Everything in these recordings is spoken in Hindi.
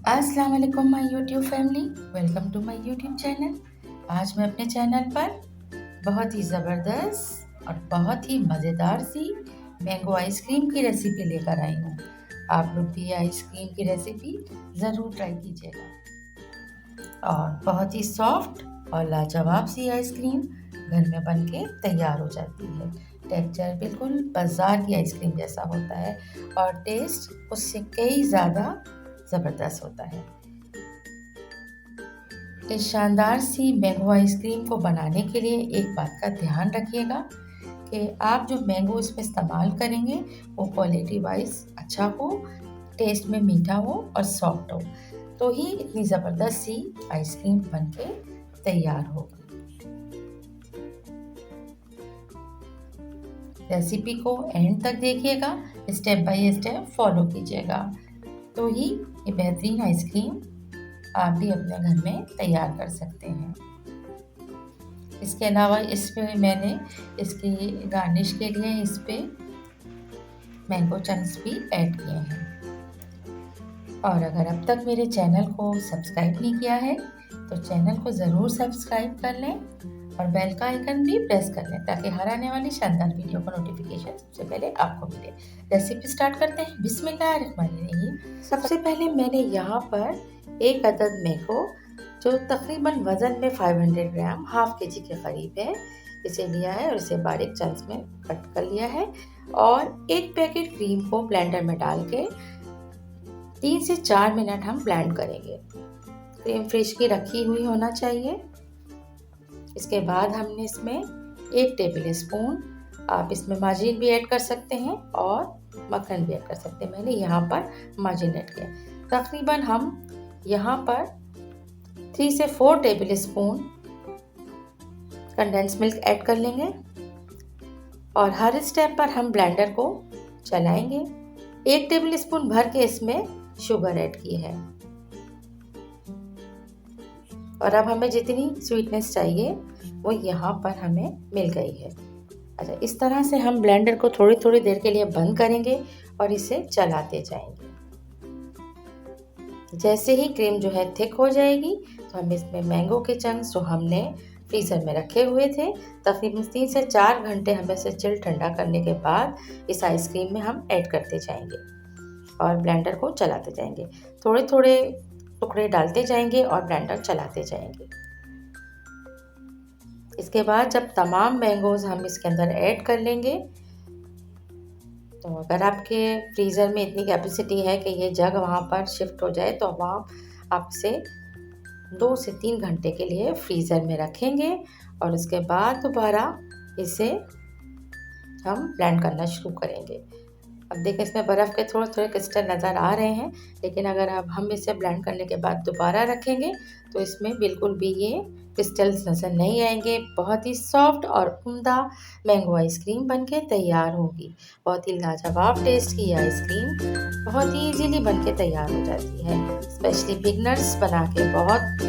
अस्सलाम वालेकुम my YouTube family. Welcome to my YouTube channel. आज मैं अपने चैनल पर बहुत ही ज़बरदस्त और बहुत ही मज़ेदार सी मैंगो आइसक्रीम की रेसिपी लेकर आई हूँ। आप लोग भी आइसक्रीम की रेसिपी ज़रूर ट्राई कीजिएगा। और बहुत ही सॉफ्ट और लाजवाब सी आइसक्रीम घर में बन के तैयार हो जाती है। टेक्सचर बिल्कुल बाज़ार की आइसक्रीम जैसा होता है और टेस्ट उससे कई ज़्यादा ज़बरदस्त होता है। इस शानदार सी मैंगो आइसक्रीम को बनाने के लिए एक बात का ध्यान रखिएगा कि आप जो मैंगो इसमें इस्तेमाल करेंगे वो क्वालिटी वाइज अच्छा हो, टेस्ट में मीठा हो और सॉफ्ट हो, तो ही इतनी ज़बरदस्त सी आइसक्रीम बनके तैयार होगी। रेसिपी को एंड तक देखिएगा, स्टेप बाय स्टेप फॉलो कीजिएगा, तो ही ये बेहतरीन आइसक्रीम आप भी अपने घर में तैयार कर सकते हैं। इसके अलावा इसमें मैंने इसकी गार्निश के लिए इस पर मैंगो चंक्स भी ऐड किए हैं। और अगर अब तक मेरे चैनल को सब्सक्राइब नहीं किया है तो चैनल को ज़रूर सब्सक्राइब कर लें और बेल का आइकन भी प्रेस कर लें ताकि हर आने वाली शानदार वीडियो का नोटिफिकेशन सबसे पहले आपको मिले। रेसिपी स्टार्ट करते हैं। बिस्मिल्लाहिर्रहमानिर्रहीम। सबसे पहले मैंने यहाँ पर एक अदद मैंगो जो तकरीबन वज़न में 500 ग्राम हाफ के जी के करीब है, इसे लिया है और इसे बारीक चंक्स में कट कर लिया है। और एक पैकेट क्रीम को ब्लेंडर में डाल के 3 से 4 मिनट हम ब्लेंड करेंगे। क्रीम फ्रेश की रखी हुई होना चाहिए। इसके बाद हमने इसमें 1 टेबल स्पून, आप इसमें मार्जिन भी ऐड कर सकते हैं और मक्खन भी ऐड कर सकते हैं। मैंने यहाँ पर मार्जिन ऐड किया। तकरीबन हम यहाँ पर 3 से 4 table spoon condense milk add कर लेंगे और हर स्टेप पर हम ब्लेंडर को चलाएंगे। 1 टेबल स्पून भर के इसमें शुगर ऐड की है और अब हमें जितनी स्वीटनेस चाहिए वो यहाँ पर हमें मिल गई है। अच्छा, इस तरह से हम ब्लेंडर को थोड़ी थोड़ी देर के लिए बंद करेंगे और इसे चलाते जाएंगे। जैसे ही क्रीम जो है थिक हो जाएगी तो हम इसमें मैंगो के चंक्स जो हमने फ्रीज़र में रखे हुए थे तकरीबन 3 से 4 घंटे हमें इसे चिल ठंडा करने के बाद इस आइसक्रीम में हम ऐड करते जाएंगे और ब्लेंडर को चलाते जाएंगे। थोड़े थोड़े टुकड़े डालते जाएंगे और ब्लेंडर चलाते जाएंगे। इसके बाद जब तमाम मैंगोज़ हम इसके अंदर ऐड कर लेंगे तो अगर आपके फ्रीज़र में इतनी कैपेसिटी है कि ये जग वहाँ पर शिफ्ट हो जाए तो वहाँ आप इसे 2 से 3 घंटे के लिए फ्रीज़र में रखेंगे और उसके बाद दोबारा इसे हम ब्लेंड करना शुरू करेंगे। अब देखें इसमें बर्फ़ के थोड़े थोड़े क्रिस्टल नज़र आ रहे हैं, लेकिन अगर अब हम इसे ब्लेंड करने के बाद दोबारा रखेंगे तो इसमें बिल्कुल भी ये क्रिस्टल्स नज़र नहीं आएंगे। बहुत ही सॉफ्ट और उम्दा मैंगो आइसक्रीम बनके तैयार होगी। बहुत ही लाजवाब टेस्ट की आइसक्रीम बहुत ही इजीली बनके तैयार हो जाती है। स्पेशली बिगनर्स बना के बहुत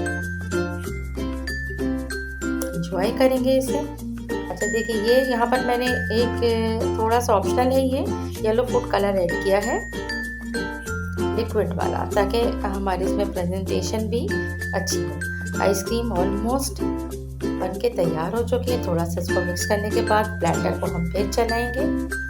इंजॉय करेंगे इसे। अच्छा देखिए, ये यहाँ पर मैंने एक थोड़ा सा ऑप्शनल है, ये येलो फूड कलर ऐड किया है लिक्विड वाला, ताकि हमारी इसमें प्रेजेंटेशन भी अच्छी हो। आइसक्रीम ऑलमोस्ट बन के तैयार हो चुकी है। थोड़ा सा इसको मिक्स करने के बाद ब्लेंडर को हम फिर चलाएंगे।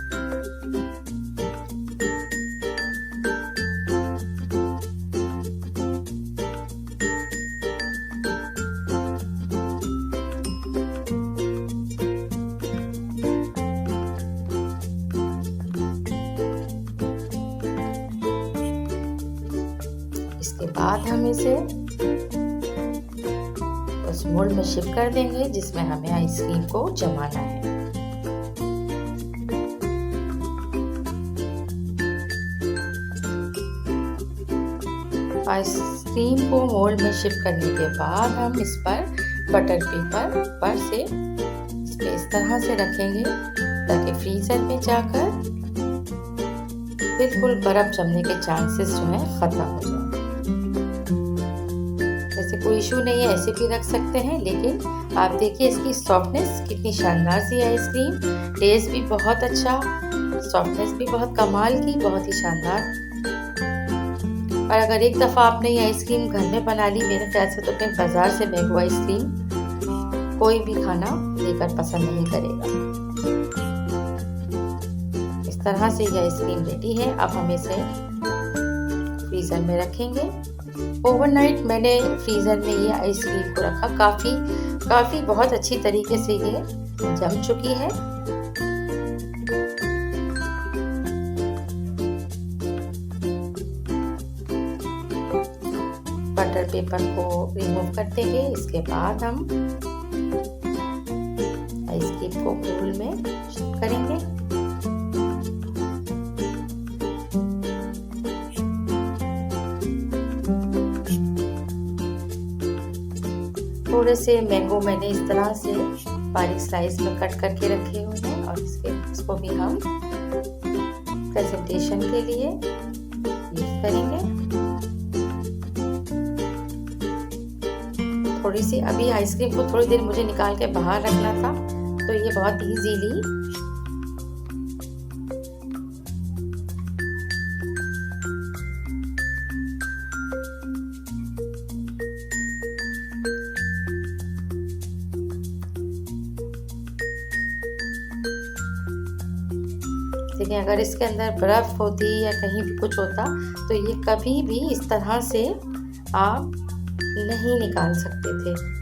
इसके बाद हम इसे उस मोल्ड में शिफ्ट कर देंगे जिसमें हमें आइसक्रीम को जमाना है। आइसक्रीम को मोल्ड में शिफ्ट करने के बाद हम इस पर बटर पेपर ऊपर से इस तरह से रखेंगे ताकि फ्रीज़र में जाकर बिल्कुल बर्फ़ जमने के चांसेस जो है ख़त्म हो जाए। वैसे कोई इशू नहीं है, ऐसे भी रख सकते हैं, लेकिन आप देखिए इसकी सॉफ्टनेस कितनी शानदार सी आइसक्रीम, टेस्ट भी बहुत अच्छा, सॉफ्टनेस भी बहुत कमाल की, बहुत ही शानदार। और अगर एक दफ़ा आपने ये आइसक्रीम घर में बना ली, मेरे ख्याल से तो फिर बाज़ार से मैंगो आइसक्रीम कोई भी खाना लेकर पसंद नहीं करेगा। इस तरह से ये आइसक्रीम रेडी है। अब हम इसे फ्रीज़र में रखेंगे। ओवरनाइट मैंने फ्रीज़र में ये आइसक्रीम को रखा। काफ़ी बहुत अच्छी तरीके से ये जम चुकी है। बटर पेपर को रिमूव कर देंगे। इसके बाद हम आइसक्रीम को बोल में शिफ्ट करेंगे। थोड़े से मैंगो मैंने इस तरह से बारीक स्लाइस में कट करके रखे हुए हैं और इसको भी हम प्रेजेंटेशन के लिए यूज करेंगे। थोड़ी सी अभी आइसक्रीम को थोड़ी देर मुझे निकाल के बाहर रखना था, तो ये बहुत इजीली देखिए, अगर इसके अंदर बर्फ़ होती या कहीं भी कुछ होता तो ये कभी भी इस तरह से आप नहीं निकाल सकते थे।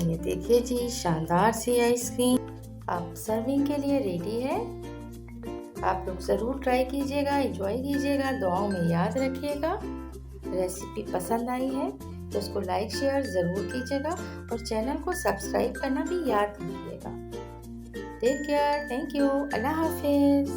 ये देखिए जी, शानदार सी आइसक्रीम अब सर्विंग के लिए रेडी है। आप लोग ज़रूर ट्राई कीजिएगा, एंजॉय कीजिएगा, दुआओं में याद रखिएगा। रेसिपी पसंद आई है तो उसको लाइक शेयर ज़रूर कीजिएगा और चैनल को सब्सक्राइब करना भी याद कीजिएगा। टेक केयर, थैंक यू, अल्लाह हाफिज़।